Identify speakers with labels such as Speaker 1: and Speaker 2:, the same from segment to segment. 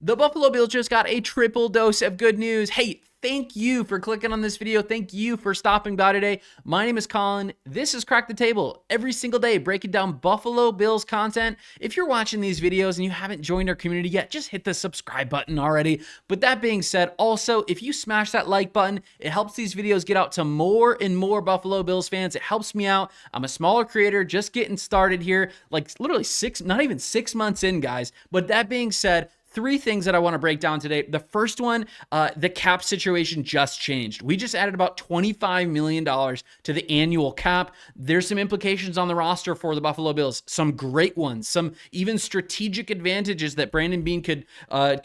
Speaker 1: The Buffalo Bills just got a triple dose of good news. Hey, thank you for clicking on this video. Thank you for stopping by today. My name is Collin. This is Crack the Table. Every single day, breaking down Buffalo Bills content. If you're watching these videos and you haven't joined our community yet, just hit the subscribe button already. But that being said, also, if you smash that like button, it helps these videos get out to more and more Buffalo Bills fans. It helps me out. I'm a smaller creator, just getting started here, like literally not even 6 months in, guys. But that being said, three things that I want to break down today. The first one, the cap situation just changed. We just added about $25 million to the annual cap. There's some implications on the roster for the Buffalo Bills, some great ones, some even strategic advantages that Brandon Beane could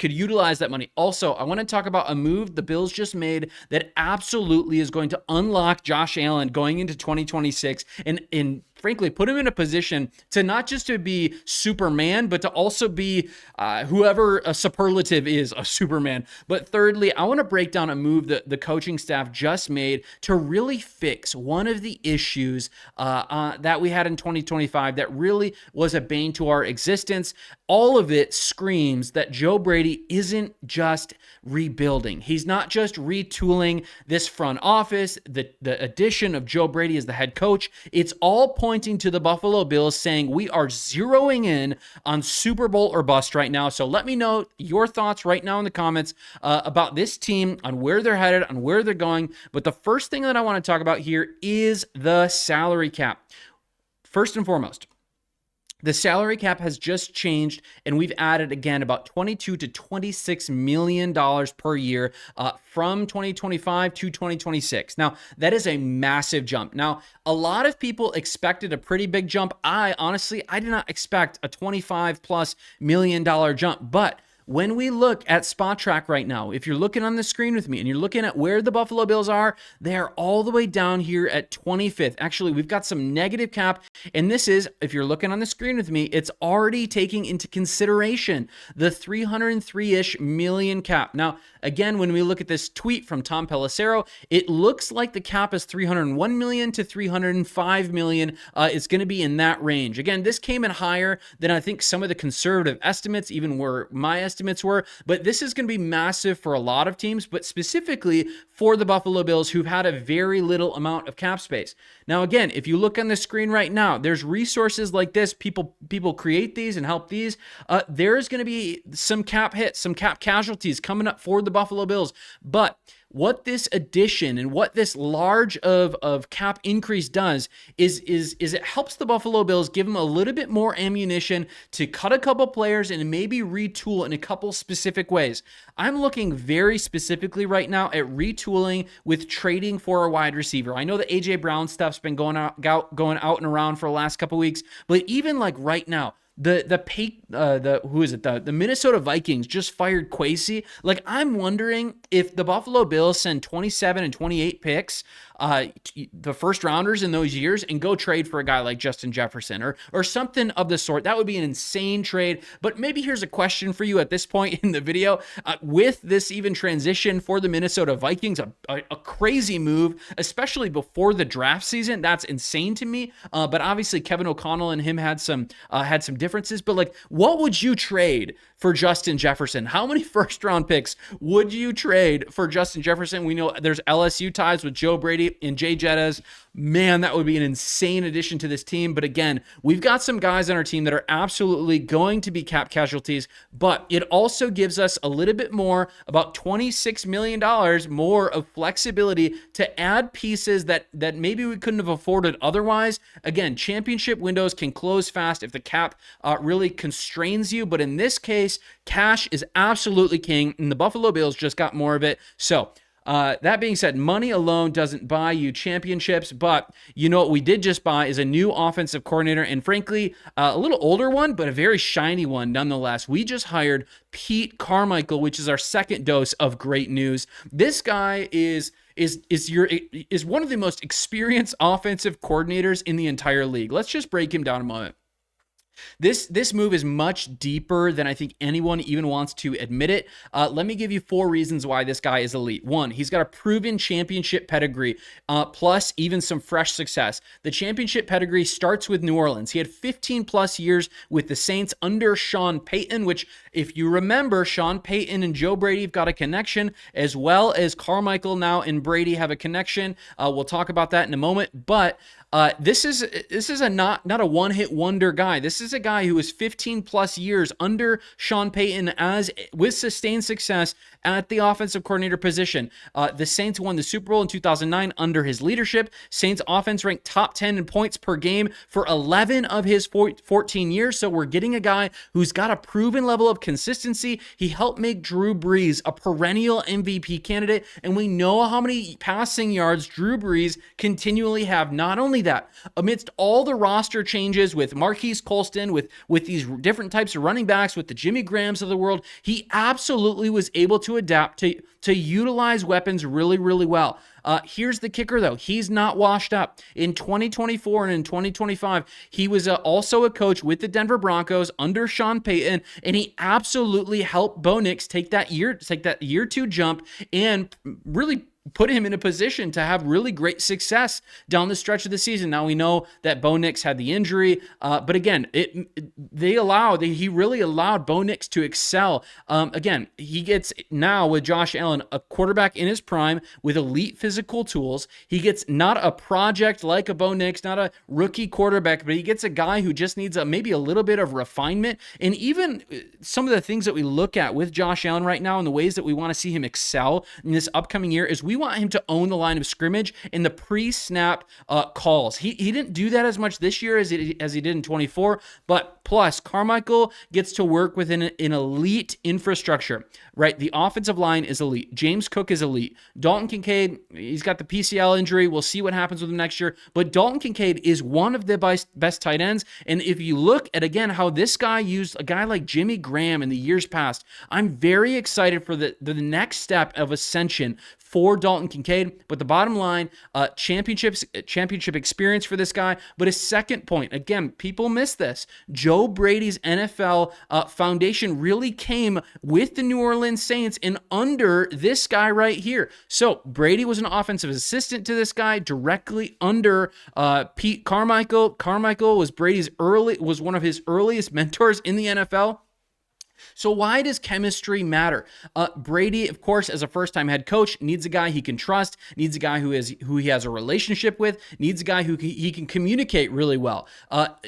Speaker 1: utilize that money. Also, I want to talk about a move the Bills just made that absolutely is going to unlock Josh Allen going into 2026 and frankly, put him in a position to not just to be Superman, but to also be whoever a superlative is a Superman. But thirdly, I want to break down a move that the coaching staff just made to really fix one of the issues that we had in 2025 that really was a bane to our existence. All of it screams that Joe Brady isn't just rebuilding. He's not just retooling this front office, the addition of Joe Brady as the head coach. It's all pointing to the Buffalo Bills saying we are zeroing in on Super Bowl or bust right now. So let me know your thoughts right now in the comments about this team, on where they're headed, on where they're going. But the first thing that I want to talk about here is the salary cap. First and foremost, the salary cap has just changed, and we've added, again, about $22 to $26 million per year from 2025 to 2026. Now, that is a massive jump. Now, a lot of people expected a pretty big jump. I did not expect a $25+ million jump, but when we look at Spot Track right now, if you're looking on the screen with me and you're looking at where the Buffalo Bills are, they are all the way down here at 25th. Actually, we've got some negative cap, and this is, if you're looking on the screen with me, it's already taking into consideration the 303-ish million cap. Now, again, when we look at this tweet from Tom Pelissero, it looks like the cap is 301 million to 305 million. It's going to be in that range. Again, this came in higher than I think some of the conservative estimates, even were my estimates were, but this is going to be massive for a lot of teams, but specifically for the Buffalo Bills, who've had a very little amount of cap space. Now, again, if you look on the screen right now, there's resources like this. People create these and help these. There's going to be some cap hits, some cap casualties coming up for the Buffalo Bills, but what this addition and what this large of cap increase does is it helps the Buffalo Bills, give them a little bit more ammunition to cut a couple players and maybe retool in a couple specific ways. I'm looking very specifically right now at retooling with trading for a wide receiver. I know the AJ Brown stuff's been going out and around for the last couple weeks, but even like right now, the Minnesota Vikings just fired Kwesi. Like, I'm wondering if the Buffalo Bills send 27 and 28 picks, the first rounders in those years, and go trade for a guy like Justin Jefferson or something of the sort. That would be an insane trade. But maybe here's a question for you at this point in the video. With this even transition for the Minnesota Vikings, a crazy move, especially before the draft season. That's insane to me. But obviously Kevin O'Connell and him had some differences. But like, what would you trade for Justin Jefferson? How many first round picks would you trade for Justin Jefferson? We know there's LSU ties with Joe Brady and Jay Jettas. Man, that would be an insane addition to this team. But again, we've got some guys on our team that are absolutely going to be cap casualties, but it also gives us a little bit more, about $26 million more of flexibility to add pieces that maybe we couldn't have afforded otherwise. Again, championship windows can close fast if the cap really constrains you. But in this case, cash is absolutely king, and the Buffalo Bills just got more of it. So that being said, money alone doesn't buy you championships, but you know what we did just buy is a new offensive coordinator, and frankly, a little older one, but a very shiny one nonetheless. We just hired Pete Carmichael, which is our second dose of great news. This guy is one of the most experienced offensive coordinators in the entire league. Let's just break him down a moment. This move is much deeper than I think anyone even wants to admit it. Let me give you 4 reasons why this guy is elite. 1, he's got a proven championship pedigree, plus even some fresh success. The championship pedigree starts with New Orleans. He had 15 plus years with the Saints under Sean Payton, which if you remember, Sean Payton and Joe Brady have got a connection, as well as Carmichael now and Brady have a connection. We'll talk about that in a moment, but this is a not a one-hit wonder guy. This is a guy who is 15 plus years under Sean Payton with sustained success at the offensive coordinator position. The Saints won the Super Bowl in 2009 under his leadership. Saints offense ranked top 10 in points per game for 11 of his 14 years. So we're getting a guy who's got a proven level of consistency. He helped make Drew Brees a perennial MVP candidate, and we know how many passing yards Drew Brees continually have. Not only that, amidst all the roster changes with Marquise Colston, with these different types of running backs, with the Jimmy Grahams of the world, he absolutely was able to adapt to utilize weapons really, really well. Here's the kicker, though. He's not washed up. In 2024 and in 2025, he was also a coach with the Denver Broncos under Sean Payton, and he absolutely helped Bo Nix take that year 2 jump and really put him in a position to have really great success down the stretch of the season. Now we know that Bo Nix had the injury, but again, he really allowed Bo Nix to excel. Again, he gets now with Josh Allen, a quarterback in his prime with elite physical tools. He gets not a project like a Bo Nix, not a rookie quarterback, but he gets a guy who just needs maybe a little bit of refinement. And even some of the things that we look at with Josh Allen right now and the ways that we want to see him excel in this upcoming year is we want him to own the line of scrimmage in the pre-snap calls. He didn't do that as much this year as he did in 24, but plus Carmichael gets to work within an elite infrastructure, right? The offensive line is elite. James Cook is elite. Dalton Kincaid, he's got the PCL injury. We'll see what happens with him next year, but Dalton Kincaid is one of the best tight ends. And if you look at, again, how this guy used a guy like Jimmy Graham in the years past, I'm very excited for the next step of ascension for Dalton Kincaid. But the bottom line, championship experience for this guy. But a second point, again, people miss this. Joe Brady's NFL foundation really came with the New Orleans Saints and under this guy right here. So Brady was an offensive assistant to this guy directly under Pete Carmichael. Carmichael was was one of his earliest mentors in the NFL. So why does chemistry matter? Brady, of course, as a first-time head coach, needs a guy he can trust, needs a guy who he has a relationship with, needs a guy who he can communicate really well.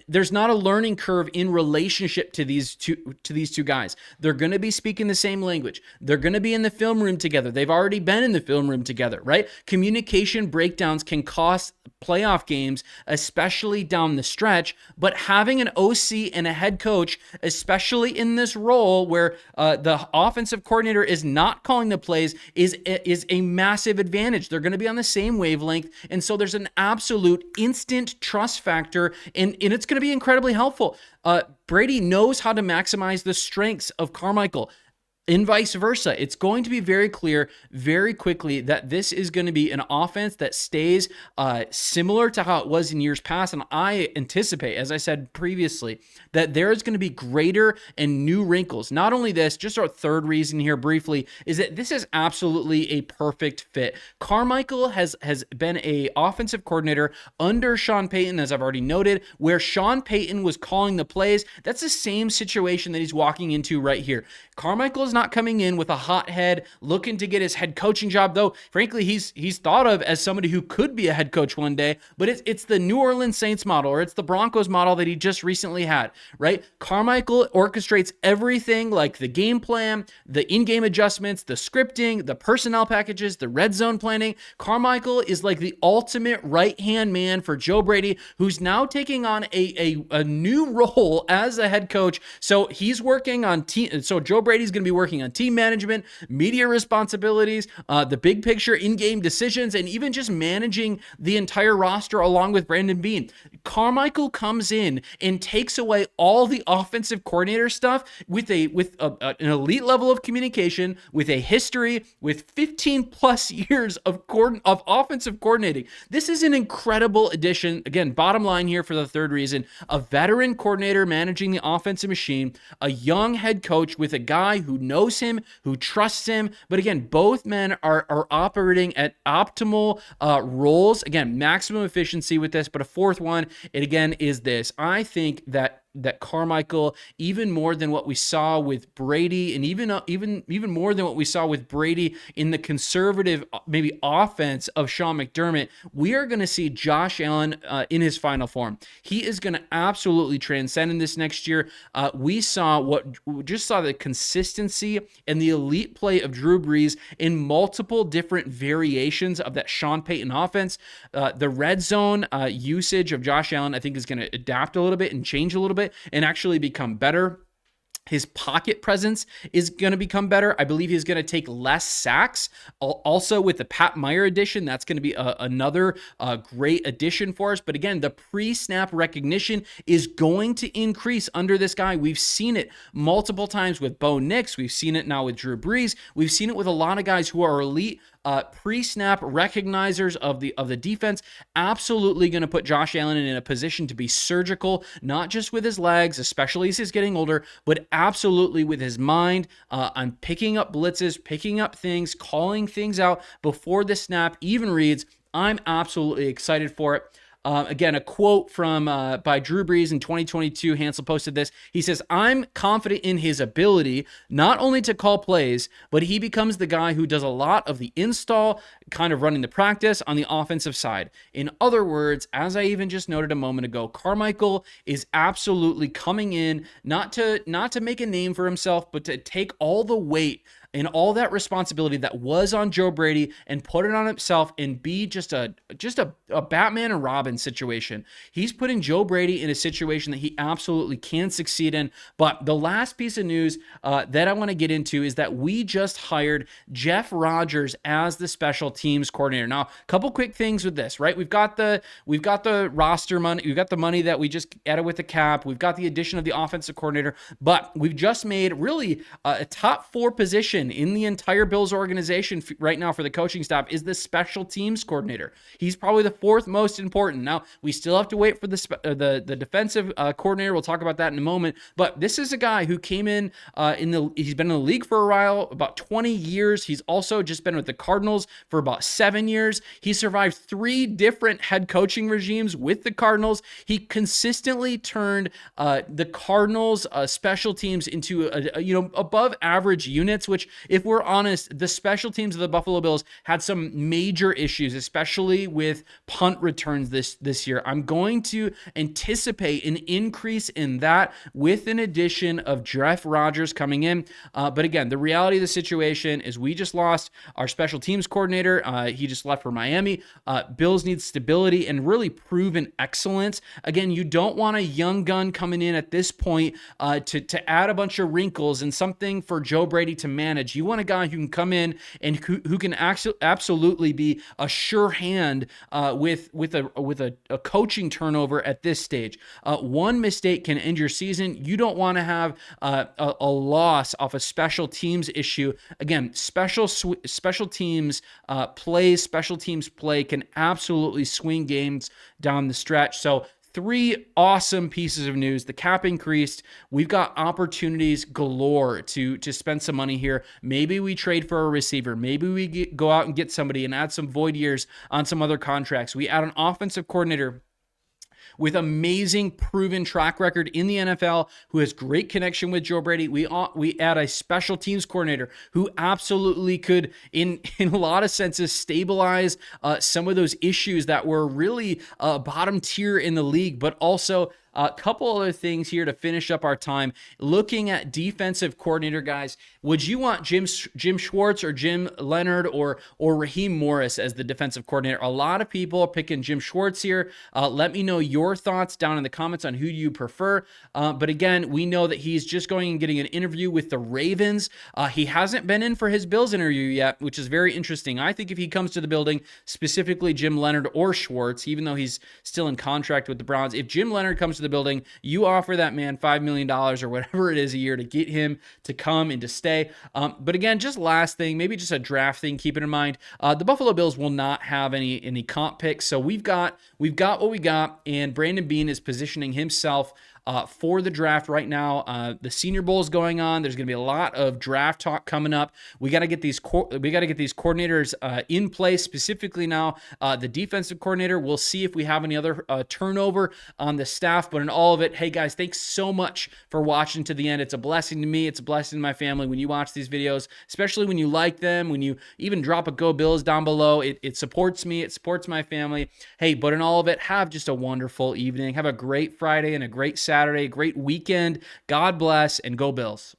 Speaker 1: There's not a learning curve in relationship to these two guys. They're going to be speaking the same language. They're going to be in the film room together. They've already been in the film room together, right? Communication breakdowns can cost playoff games, especially down the stretch, but having an OC and a head coach, especially in this role where the offensive coordinator is not calling the plays, is a massive advantage. They're going to be on the same wavelength, and so there's an absolute instant trust factor, and it's going to be incredibly helpful. Brady knows how to maximize the strengths of Carmichael. And vice versa. It's going to be very clear very quickly that this is going to be an offense that stays similar to how it was in years past. And I anticipate, as I said previously, that there is going to be greater and new wrinkles. Not only this, just our third reason here briefly, is that this is absolutely a perfect fit. Carmichael has been an offensive coordinator under Sean Payton, as I've already noted, where Sean Payton was calling the plays. That's the same situation that he's walking into right here. Carmichael is not coming in with a hot head looking to get his head coaching job, though frankly he's thought of as somebody who could be a head coach one day, but it's the New Orleans Saints model, or it's the Broncos model that he just recently had, right? Carmichael orchestrates everything, like the game plan, the in-game adjustments, the scripting, the personnel packages, the red zone planning. Carmichael is like the ultimate right-hand man for Joe Brady, who's now taking on a new role as a head coach. So he's working on team. So Joe Brady's going to be working on team management, media responsibilities, the big picture in-game decisions, and even just managing the entire roster along with Brandon Beane. Carmichael comes in and takes away all the offensive coordinator stuff with an elite level of communication, with a history, with 15 plus years of offensive coordinating. This is an incredible addition. Again, bottom line here for the third reason, a veteran coordinator managing the offensive machine, a young head coach with a guy who knows him, who trusts him. But again, both men are operating at optimal roles. Again, maximum efficiency with this. But a fourth one, it again is this. I think that that Carmichael, even more than what we saw with Brady, and even more than what we saw with Brady in the conservative maybe offense of Sean McDermott, we are going to see Josh Allen in his final form. He is going to absolutely transcend in this next year. We just saw the consistency and the elite play of Drew Brees in multiple different variations of that Sean Payton offense. The red zone usage of Josh Allen, I think, is going to adapt a little bit and change a little bit and actually become better. His pocket presence is going to become better. I believe he's going to take less sacks. Also, with the Pat Meyer addition, that's going to be another great addition for us. But again, the pre-snap recognition is going to increase under this guy. We've seen it multiple times with Bo Nix. We've seen it now with Drew Brees. We've seen it with a lot of guys who are elite pre-snap recognizers of the defense. Absolutely going to put Josh Allen in a position to be surgical, not just with his legs, especially as he's getting older, but absolutely with his mind on picking up blitzes, picking up things, calling things out before the snap even reads. I'm absolutely excited for it. Again, a quote from by Drew Brees in 2022. Hansel posted this. He says, "I'm confident in his ability not only to call plays, but he becomes the guy who does a lot of the install, kind of running the practice on the offensive side." In other words, as I even just noted a moment ago, Carmichael is absolutely coming in not to make a name for himself, but to take all the weight and all that responsibility that was on Joe Brady and put it on himself and be just a Batman and Robin situation. He's putting Joe Brady in a situation that he absolutely can succeed in. But the last piece of news that I want to get into is that we just hired Jeff Rodgers as the special teams coordinator. Now, a couple quick things with this, right? We've got the roster money, we've got the money that we just added with the cap, we've got the addition of the offensive coordinator, but we've just made really a top 4 position in the entire Bills organization right now for the coaching staff is the special teams coordinator. He's probably the 4th most important. Now, we still have to wait for the defensive coordinator. We'll talk about that in a moment. But this is a guy who came in he's been in the league for a while, about 20 years. He's also just been with the Cardinals for about 7 years. He survived 3 different head coaching regimes with the Cardinals. He consistently turned the Cardinals special teams into above average units, which, if we're honest, the special teams of the Buffalo Bills had some major issues, especially with punt returns this year. I'm going to anticipate an increase in that with an addition of Jeff Rodgers coming in. But again, the reality of the situation is we just lost our special teams coordinator. He just left for Miami. Bills need stability and really proven excellence. Again, you don't want a young gun coming in at this point to add a bunch of wrinkles and something for Joe Brady to manage. You want a guy who can come in and who can absolutely be a sure hand with a coaching turnover at this stage. One mistake can end your season. You don't want to have a loss off a special teams issue. Again, special teams play can absolutely swing games down the stretch. So 3 awesome pieces of news. The cap increased. We've got opportunities galore to spend some money here. Maybe we trade for a receiver. Maybe we go out and get somebody and add some void years on some other contracts. We add an offensive coordinator with amazing proven track record in the NFL, who has great connection with Joe Brady. We add a special teams coordinator who absolutely could, in a lot of senses, stabilize some of those issues that were really bottom tier in the league, but also a couple other things here to finish up our time. Looking at defensive coordinator, guys, would you want Jim Schwartz or Jim Leonard or Raheem Morris as the defensive coordinator? A lot of people are picking Jim Schwartz here. Let me know your thoughts down in the comments on who you prefer. But again, we know that he's just going and getting an interview with the Ravens. He hasn't been in for his Bills interview yet, which is very interesting. I think if he comes to the building, specifically Jim Leonard or Schwartz, even though he's still in contract with the Browns, if Jim Leonard comes to the building, you offer that man $5 million or whatever it is a year to get him to come and to stay. But again, just last thing, maybe just a draft thing, keep it in mind. The Buffalo Bills will not have any comp picks, so we've got what we got, and Brandon Beane is positioning himself for the draft right now. The Senior Bowl is going on. There's going to be a lot of draft talk coming up. We got to get these coordinators in place. Specifically now, the defensive coordinator. We'll see if we have any other turnover on the staff. But in all of it, hey guys, thanks so much for watching to the end. It's a blessing to me. It's a blessing to my family when you watch these videos, especially when you like them, when you even drop a Go Bills down below. It supports me. It supports my family. Hey, but in all of it, have just a wonderful evening. Have a great Friday and a great Saturday, great weekend. God bless, and Go Bills.